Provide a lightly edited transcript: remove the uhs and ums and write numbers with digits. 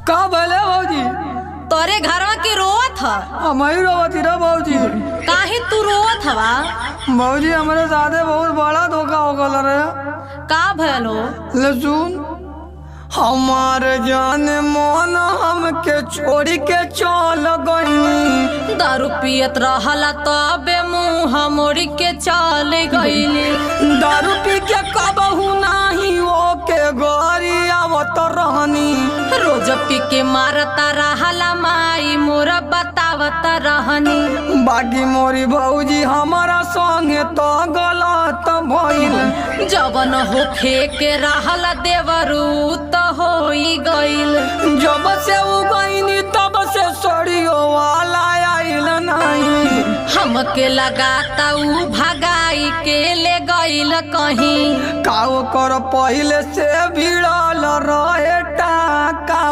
का भले भौजी? तोरे घरवा की रोवत ह? हमारी रोवती रे भौजी। काहे तू रोवत हवा? भौजी हमारे साथे बहुत बड़ा धोखा हो गल रे। का भलो? ले सुन, हमारे जान मन हमके छोड़ के चल गई। दारू पियत रहला तबे मुँह मोड़ के चल गईली। दारू पी के कबहू नाही ओके गोरी आवत रहनी। रोज पी के मारता रहला माई मोरा बतावत रहनी। बाकी मोरी भौजी हमारा संगे तो गलत भइल। जवन होखे के रहला देवरू तो होई गईल। जब से उ गईनी तब से सड़ियो वाला आइल नहीं। हमके लगाता उ भगाई के ले गईल कहीं। काओ कर पहले से भिड़ल रहे